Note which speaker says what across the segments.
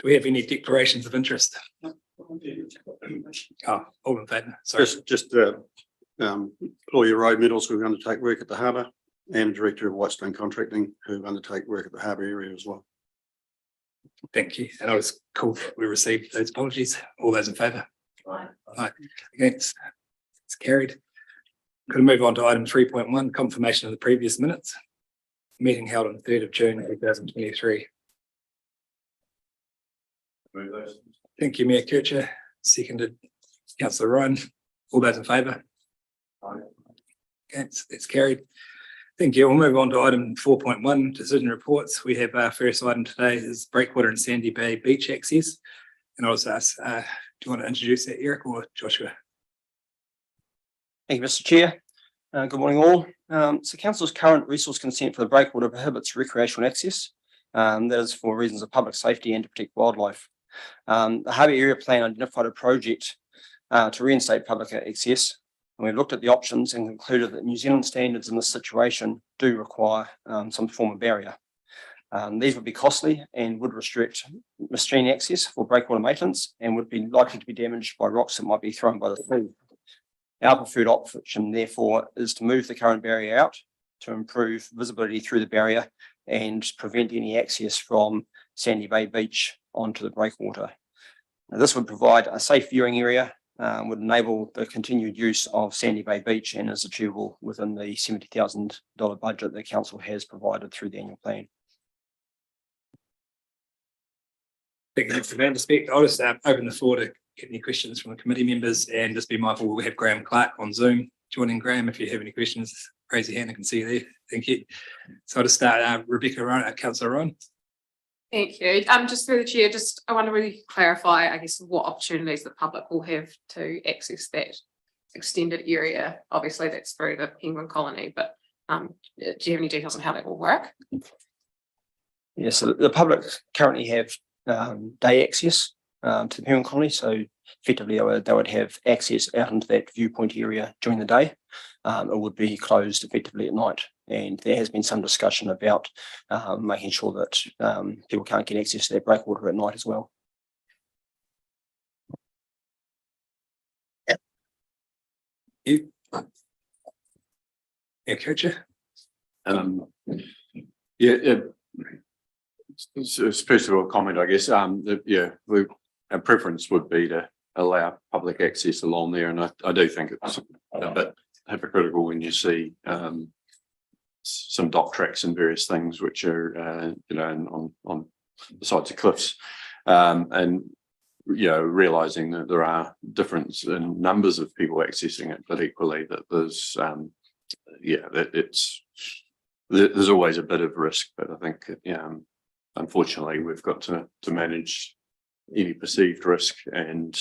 Speaker 1: we have any declarations of interest? Oh, all in favour. Sorry.
Speaker 2: Just employee road metals who undertake work at the harbour, and Director of Whitestone Contracting who undertake work at the harbour area as well.
Speaker 1: Thank you. And I was cool that we received those apologies. All those in favour? Aye. Against? It's carried. Could move on to item 3.1, confirmation of the previous minutes. Meeting held on 3rd of June 2023. Thank you, Mayor Kircher. Seconded Councillor Ryan. All those in favour? Okay, it's carried. Thank you. We'll move on to item 4.1, decision reports. We have our first item today is Breakwater and Sandy Bay beach access. And I was asked, do you want to introduce that, Eric or Joshua?
Speaker 3: Thank you, Mr. Chair. Good morning, all. So Council's current resource consent for the breakwater prohibits recreational access. That is for reasons of public safety and to protect wildlife. The Harbour Area Plan identified a project to reinstate public access. And we've looked at the options and concluded that New Zealand standards in this situation do require some form of barrier. These would be costly and would restrict machine access for breakwater maintenance and would be likely to be damaged by rocks that might be thrown by the sea. Our preferred option, therefore, is to move the current barrier out to improve visibility through the barrier and prevent any access from Sandy Bay Beach onto the breakwater. Now, this would provide a safe viewing area, would enable the continued use of Sandy Bay Beach and is achievable within the $70,000 budget that Council has provided through the annual plan.
Speaker 1: Thank you, Mr. Van der Speck. I'll just open the floor to get any questions from the committee members, and just be mindful we have Graham Clark on Zoom joining. Graham, if you have any questions, raise your hand. I can see you there. Thank you. So I'll just start Rebecca Ryan, Councillor Ryan.
Speaker 4: Thank you. Just through the chair, I want to really clarify, I guess, what opportunities the public will have to access that extended area. Obviously, that's through the penguin colony, but do you have any details on how that will work?
Speaker 3: Yes, so the public currently have day access to the penguin colony, so effectively they would have access out into that viewpoint area during the day. It would be closed effectively at night, and there has been some discussion about making sure that people can't get access to that breakwater at night as well.
Speaker 1: You, Kircher.
Speaker 5: It's first of all, comment, I guess. Our preference would be to allow public access along there, and I do think it's a bit hypocritical when you see some dock tracks and various things which are on the sides of cliffs, and realizing that there are difference in numbers of people accessing it, but equally that there's there's always a bit of risk. But I think unfortunately we've got to manage any perceived risk, and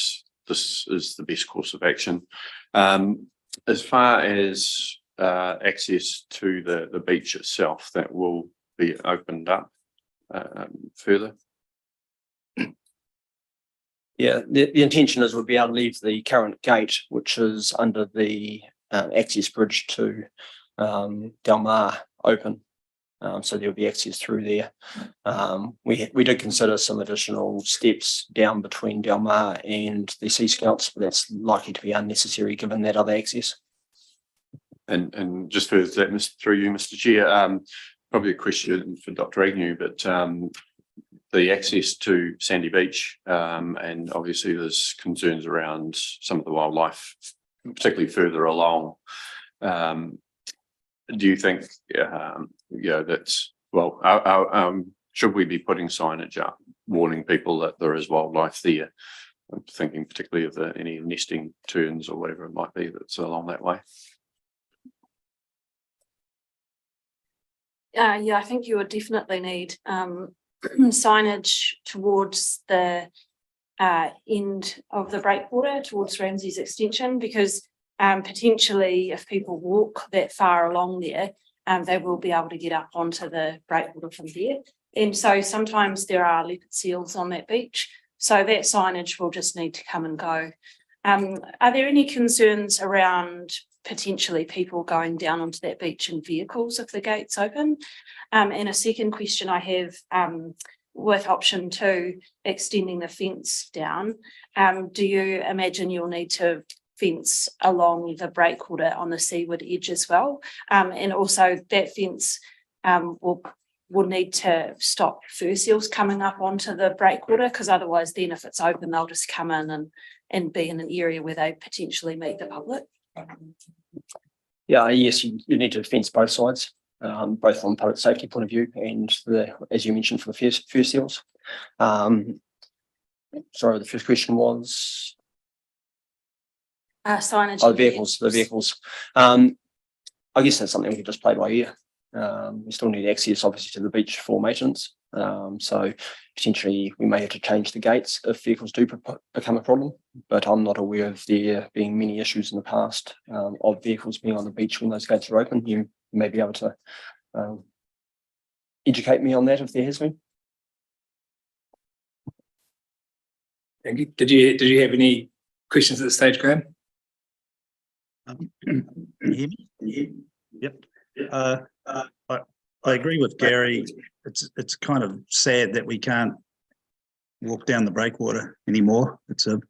Speaker 5: this is the best course of action. As far as access to the beach itself, that will be opened up further.
Speaker 3: Yeah, the intention is we'll be able to leave the current gate, which is under the access bridge to Dalmar, open. So there'll be access through there. We did consider some additional steps down between Dalmar and the Sea Scouts, but that's likely to be unnecessary given that other access.
Speaker 5: And just further to that, through you, Mr. Chair, probably a question for Dr. Agnew, but the access to Sandy Beach, and obviously there's concerns around some of the wildlife, particularly further along. Do you think that's, well, should we be putting signage up warning people that there is wildlife there? I'm thinking particularly of any nesting terns or whatever it might be that's along that way.
Speaker 6: I think you would definitely need signage towards the end of the breakwater, towards Ramsay's extension, because potentially if people walk that far along there, they will be able to get up onto the breakwater from there. And so sometimes there are leopard seals on that beach, so that signage will just need to come and go. Are there any concerns around potentially people going down onto that beach in vehicles if the gate's open? And a second question I have, with option 2, extending the fence down, do you imagine you'll need to fence along the breakwater on the seaward edge as well? And also that fence will need to stop fur seals coming up onto the breakwater, because otherwise then if it's open, they'll just come in and be in an area where they potentially meet the public.
Speaker 3: Yeah, yes, you need to fence both sides, both from a public safety point of view and as you mentioned, for the fur seals. Sorry, the first question was?
Speaker 6: Signage.
Speaker 3: Oh, the vehicles. I guess that's something we can just play by ear. We still need access, obviously, to the beach for maintenance. So potentially we may have to change the gates if vehicles do become a problem. But I'm not aware of there being many issues in the past of vehicles being on the beach when those gates are open. You may be able to educate me on that if there has been.
Speaker 1: Thank you. Did you have any questions at this stage, Graham?
Speaker 7: Can you hear me? Yep. I agree with Gary. It's kind of sad that we can't walk down the breakwater anymore. It's a,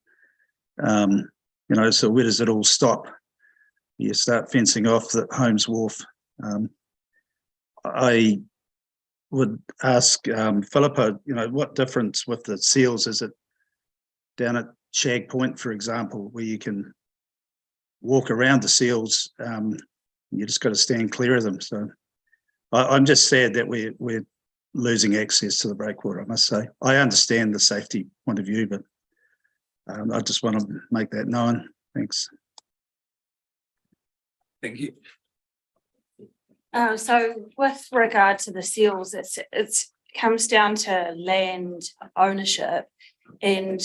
Speaker 7: so where does it all stop? You start fencing off the Holmes Wharf. I would ask Philippa, what difference with the seals is it down at Shag Point, for example, where you can walk around the seals? You just got to stand clear of them. So I'm just sad that we're losing access to the breakwater, I must say. I understand the safety point of view, but I just want to make that known. Thanks.
Speaker 1: Thank you.
Speaker 6: So with regard to the seals, it comes down to land ownership and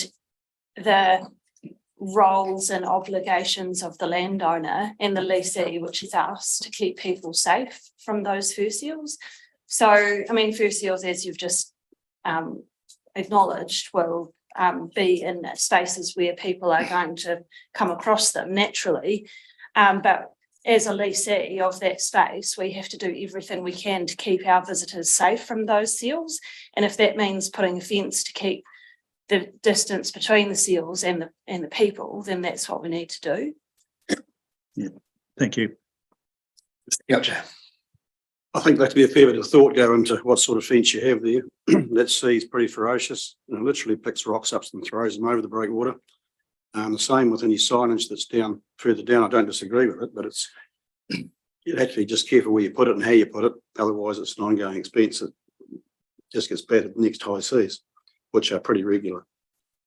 Speaker 6: the roles and obligations of the landowner and the leasee, which is us, to keep people safe from those fur seals. So, I mean, fur seals, as you've just acknowledged, will be in spaces where people are going to come across them naturally. But as a leasee of that space, we have to do everything we can to keep our visitors safe from those seals. And if that means putting a fence to keep the distance between the seals and the people, then that's what we need to do.
Speaker 7: Yeah, thank you.
Speaker 1: Gotcha.
Speaker 2: I think there'd be a fair bit of thought go into what sort of fence you have there. That sea is pretty ferocious. It literally picks rocks up and throws them over the breakwater. The same with any signage that's down further down. I don't disagree with it, but you have to be just careful where you put it and how you put it. Otherwise, it's an ongoing expense. It just gets battered next high seas, which are pretty regular.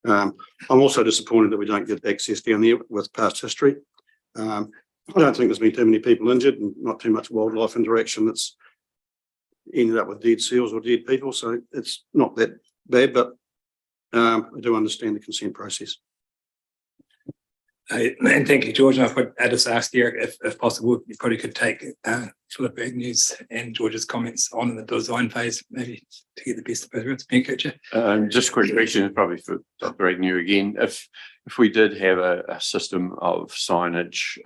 Speaker 2: I'm also disappointed that we don't get access down there with past history. I don't think there's been too many people injured and not too much wildlife interaction that's ended up with dead seals or dead people. So it's not that bad, but I do understand the consent process.
Speaker 1: And thank you, George. And I just asked Derek if possible, you probably could take Philip Agnew's and George's comments on in the design phase, maybe to get the best of both worlds.
Speaker 5: Just a quick question, probably for Dr. Agnew again. If we did have a system of signage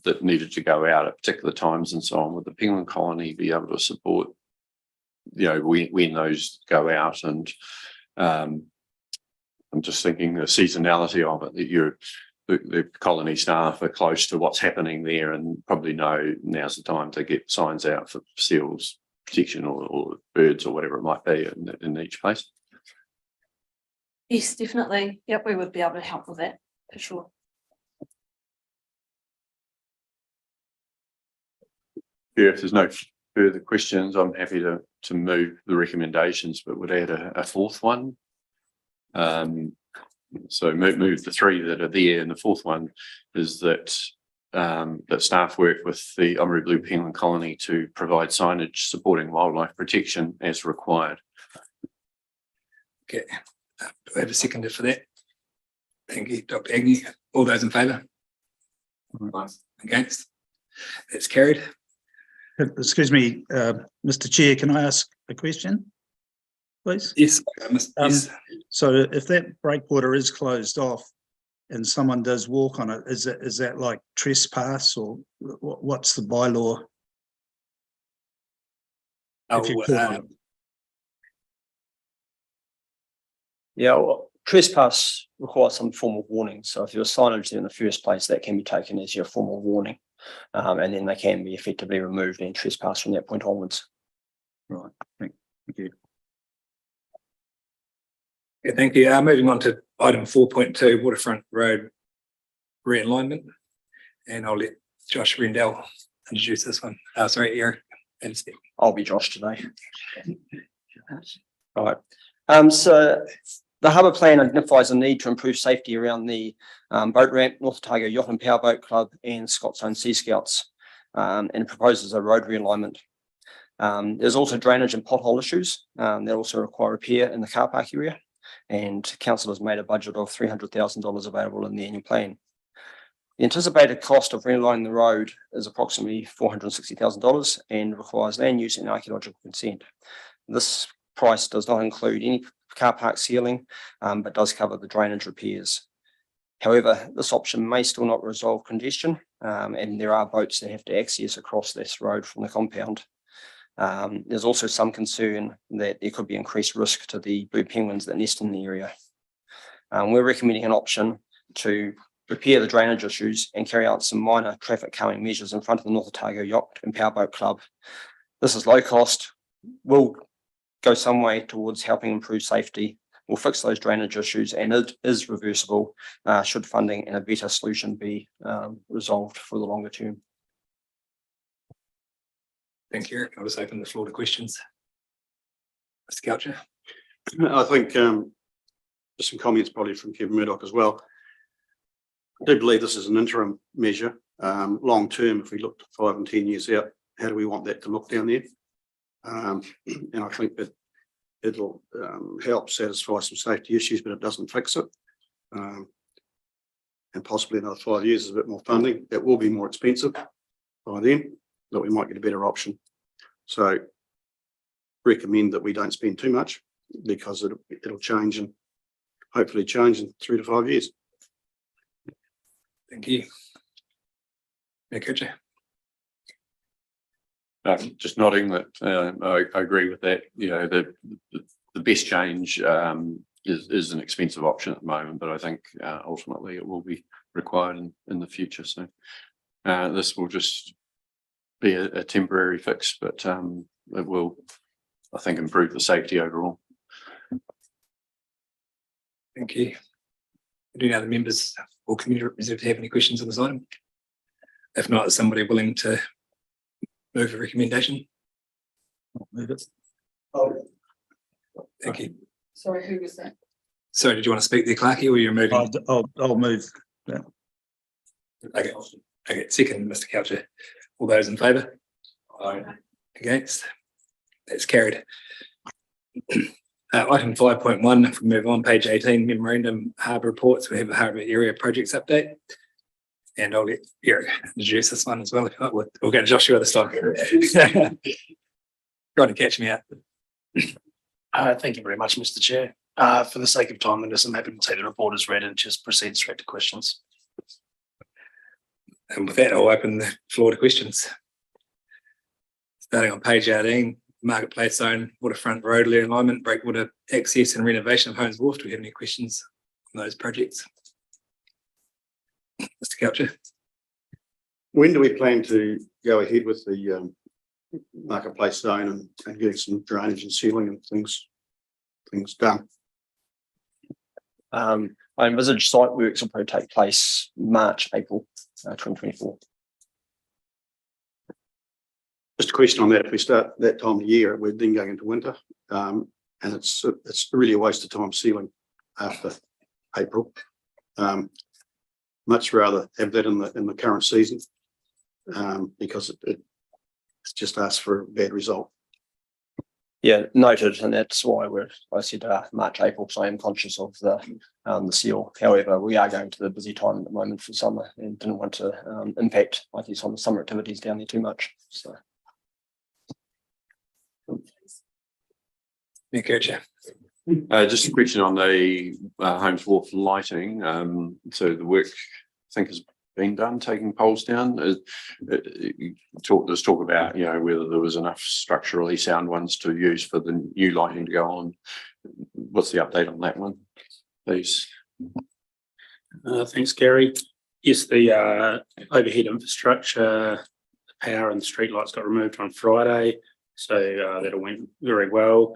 Speaker 5: that needed to go out at particular times and so on, would the penguin colony be able to support, when those go out? And I'm just thinking the seasonality of it, that the colony staff are close to what's happening there and probably know now's the time to get signs out for seals protection or birds or whatever it might be in each place.
Speaker 6: Yes, definitely. Yep, we would be able to help with that for sure.
Speaker 5: Yeah, if there's no further questions, I'm happy to move the recommendations, but would add a fourth one. So move the three that are there, and the fourth one is that that staff work with the Oamaru Blue Penguin Colony to provide signage supporting wildlife protection as required.
Speaker 1: Okay, do I have a seconder for that? Thank you, Dr. Agnew. All those in favour? Against? That's carried.
Speaker 7: Excuse me, Mr. Chair, can I ask a question, please?
Speaker 1: Yes, yes.
Speaker 7: So if that breakwater is closed off and someone does walk on it, is that like trespass, or what's the bylaw?
Speaker 3: Yeah, well, trespass requires some form of warning. So if there's signage there in the first place, that can be taken as your formal warning. And then they can be effectively removed and trespass from that point onwards.
Speaker 7: Right, thank you.
Speaker 1: Okay, thank you. Moving on to item 4.2, waterfront road realignment. And I'll let Josh Rendell introduce this one. Sorry, Eric. And Steve.
Speaker 3: I'll be Josh today. All right. So the harbour plan identifies a need to improve safety around the boat ramp, North Otago Yacht and Powerboat Club and Scott's Own Sea Scouts, and proposes a road realignment. There's also drainage and pothole issues that also require repair in the car park area, and council has made a budget of $300,000 available in the annual plan. The anticipated cost of realigning the road is approximately $460,000 and requires land use and archaeological consent. This price does not include any car park sealing, but does cover the drainage repairs. However, this option may still not resolve congestion, and there are boats that have to access across this road from the compound. There's also some concern that there could be increased risk to the blue penguins that nest in the area. We're recommending an option to repair the drainage issues and carry out some minor traffic calming measures in front of the North Otago Yacht and Powerboat Club. This is low cost, will go some way towards helping improve safety, will fix those drainage issues, and it is reversible should funding and a better solution be resolved for the longer term.
Speaker 1: Thank you, Eric. I'll just open the floor to questions. Mr. Coucher.
Speaker 2: I think just some comments probably from Kevin Murdoch as well. I do believe this is an interim measure. Long term, if we look 5 and 10 years out, how do we want that to look down there? And I think that it'll help satisfy some safety issues, but it doesn't fix it. And possibly another 5 years is a bit more funding. It will be more expensive by then, but we might get a better option. So recommend that we don't spend too much, because it'll change and hopefully change in 3 to 5 years.
Speaker 1: Thank you. Mayor Kircher.
Speaker 5: Just nodding that I agree with that. You know, the best change is an expensive option at the moment, but I think ultimately it will be required in the future. So this will just be a temporary fix, but it will, I think, improve the safety overall.
Speaker 1: Thank you. Do any other members or community representatives have any questions on this item? If not, is somebody willing to move a recommendation?
Speaker 7: I'll move it.
Speaker 1: Thank you.
Speaker 4: Sorry, who was that?
Speaker 1: So did you want to speak there, Clarkie, or you're moving?
Speaker 7: I'll move. Yeah.
Speaker 1: Okay. Okay, second, Mr. Coucher. All those in favour? Aye. Against? That's carried. Item 5.1, if we move on, page 18, memorandum harbour reports. We have a harbour area projects update. And I'll let Eric introduce this one as well. If not, we'll go to Joshua this time. Trying to catch me out.
Speaker 8: Thank you very much, Mr. Chair. For the sake of time, I'm happy to take the report as read and just proceed straight to questions.
Speaker 1: And with that, I'll open the floor to questions. Starting on page 18, Marketplace Zone, Waterfront Road Alignment, Breakwater Access and Renovation of Holmes Wharf. Do we have any questions on those projects? Mr. Coucher.
Speaker 2: When do we plan to go ahead with the Marketplace Zone and getting some drainage and sealing and things done?
Speaker 3: I envisage site works will probably take place March, April 2024.
Speaker 2: Just a question on that. If we start that time of year, we're then going into winter, and it's really a waste of time sealing after April. Much rather have that in the current season, because it's just asked for a bad result.
Speaker 3: Yeah, noted, and that's why I said March, April, so I am conscious of the seal. However, we are going to the busy time at the moment for summer and didn't want to impact, I guess, on the summer activities down there too much. So.
Speaker 1: Mayor Kircher.
Speaker 5: Just a question on the Holmes Wharf lighting. So the work, I think, has been done, taking poles down. There's talk about, you know, whether there was enough structurally sound ones to use for the new lighting to go on. what's the update on that one, please?
Speaker 9: Thanks, Gary. Yes, the overhead infrastructure, the power and the streetlights got removed on Friday, so that went very well.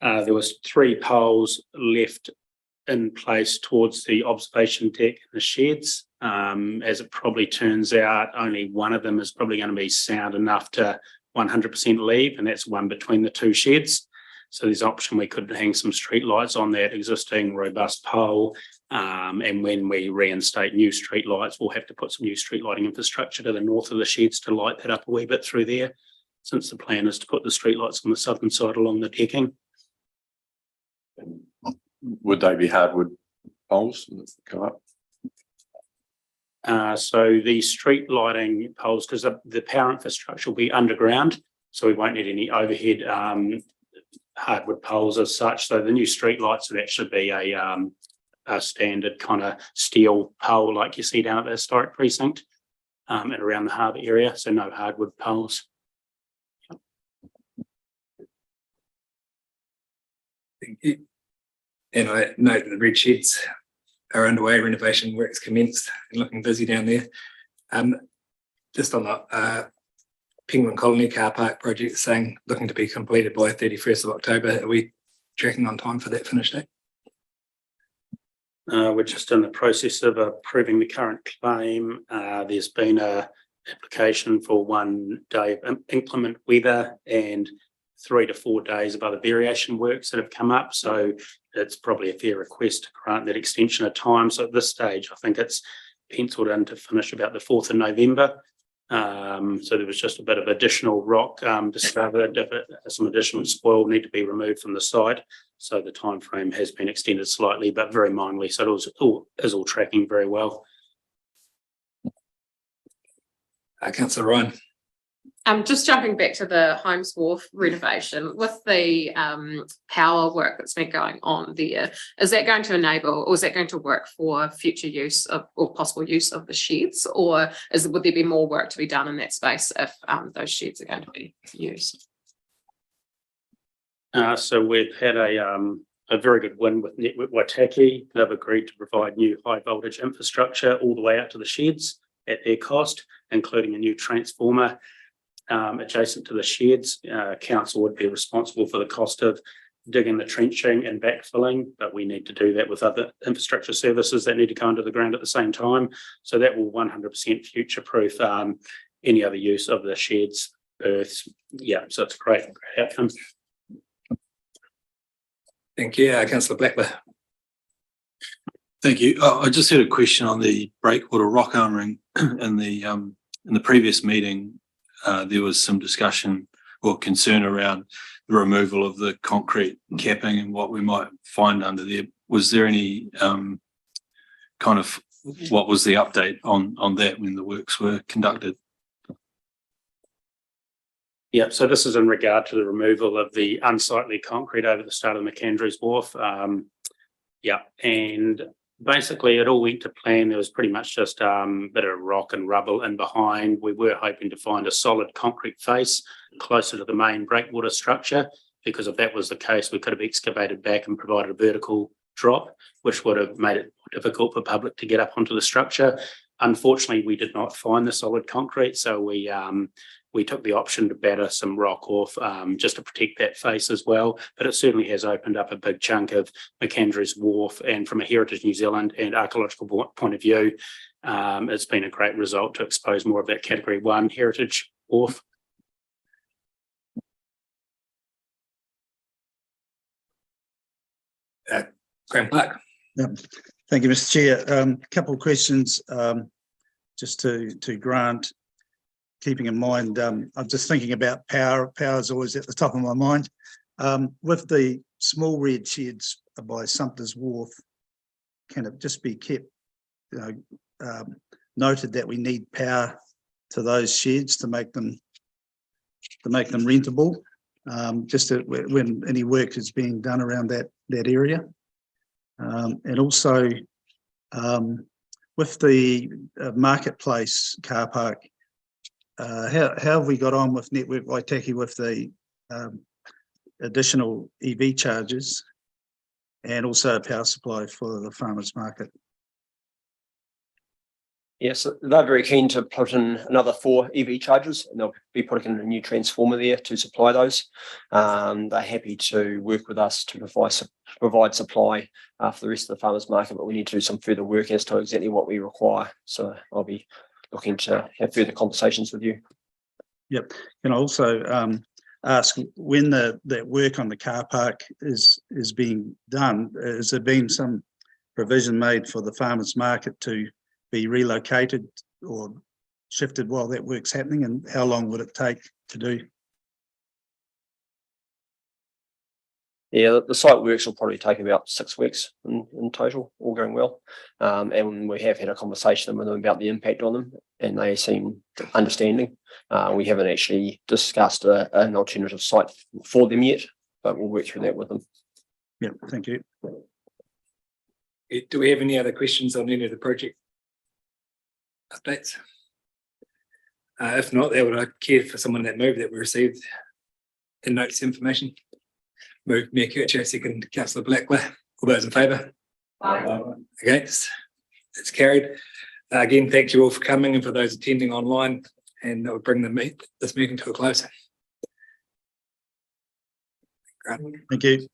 Speaker 9: There was 3 poles left in place towards the observation deck and the sheds. As it probably turns out, only one of them is probably going to be sound enough to 100% leave, and that's one between the 2 sheds. So there's an option we could hang some street lights on that existing robust pole. And when we reinstate new street lights, we'll have to put some new street lighting infrastructure to the north of the sheds to light that up a wee bit through there, since the plan is to put the street lights on the southern side along the decking.
Speaker 5: Would they be hardwood poles that go up?
Speaker 9: So the street lighting poles, because the power infrastructure will be underground, so we won't need any overhead hardwood poles as such. So the new street lights would actually be a standard kind of steel pole like you see down at the historic precinct and around the harbour area. So no hardwood poles.
Speaker 1: Thank you. And I note that the red sheds are underway, renovation works commenced and looking busy down there. Just on the Penguin Colony car park project saying looking to be completed by 31st of October. Are we tracking on time for that finish date?
Speaker 9: We're just in the process of approving the current claim. There's been a application for 1 day of inclement weather and 3 to 4 days of other variation works that have come up. So it's probably a fair request to grant that extension of time. So at this stage, I think it's penciled in to finish about the 4th of November. So there was just a bit of additional rock discovered, some additional spoil need to be removed from the site. So the time frame has been extended slightly, but very minorly. So it is all tracking very well.
Speaker 1: Councillor Ryan.
Speaker 4: Just jumping back to the Holmes Wharf renovation with the power work that's been going on there, is that going to enable or is that going to work for future use of or possible use of the sheds, or would there be more work to be done in that space if those sheds are going to be used?
Speaker 9: So we've had a very good win with Network Waitaki. They've agreed to provide new high voltage infrastructure all the way out to the sheds at their cost, including a new transformer adjacent to the sheds. Council would be responsible for the cost of digging the trenching and backfilling, but we need to do that with other infrastructure services that need to go into the ground at the same time. So that will 100% future-proof any other use of the sheds, earths. Yeah, so it's a great outcome.
Speaker 1: Thank you. Councillor Blackler.
Speaker 10: Thank you. I just had a question on the breakwater rock armouring. In the previous meeting, there was some discussion or concern around the removal of the concrete capping and what we might find under there. Was there any kind of, what was the update on that when the works were conducted?
Speaker 9: Yeah, so this is in regard to the removal of the unsightly concrete over the start of McAndrews Wharf. Yeah, and basically it all went to plan. There was pretty much just a bit of rock and rubble in behind. We were hoping to find a solid concrete face closer to the main breakwater structure, because if that was the case, we could have excavated back and provided a vertical drop, which would have made it difficult for public to get up onto the structure. Unfortunately, we did not find the solid concrete, so we took the option to batter some rock off just to protect that face as well. But it certainly has opened up a big chunk of McAndrews Wharf, and from a Heritage New Zealand and archaeological point of view, it's been a great result to expose more of that Category 1 Heritage Wharf.
Speaker 1: Graham Clark.
Speaker 7: Yeah. Thank you, Mr. Chair. A couple of questions just to Grant. Keeping in mind, I'm just thinking about power. Power is always at the top of my mind. With the small red sheds by Sumter's Wharf, can it just be kept, noted that we need power to those sheds to make them rentable, when any work is being done around that area, and also with the marketplace car park. How have we got on with Network Waitaki with the additional EV charges? and also a power supply for the farmers market.
Speaker 3: Yes, they're very keen to put in another 4 EV chargers, and they'll be putting in a new transformer there to supply those. They're happy to work with us to provide supply for the rest of the farmers market, but we need to do some further work as to exactly what we require. So I'll be looking to have further conversations with you.
Speaker 7: Yep. Can I also ask when that work on the car park is being done, has there been some provision made for the farmers market to be relocated or shifted while that work's happening, and how long would it take to do?
Speaker 3: Yeah, the site works will probably take about 6 weeks in total, all going well. And we have had a conversation with them about the impact on them, and they seem understanding. We haven't actually discussed an alternative site for them yet, but we'll work through that with them.
Speaker 7: Yeah, thank you.
Speaker 1: Do we have any other questions on any of the project updates? If not, I would care for someone that moved that we received in notice information. Move Mayor Kircher, second Councillor Blackwell. All those in favour? Against? It's carried. Again, thank you all for coming and for those attending online, and that will bring this meeting to a close.
Speaker 7: Thank you.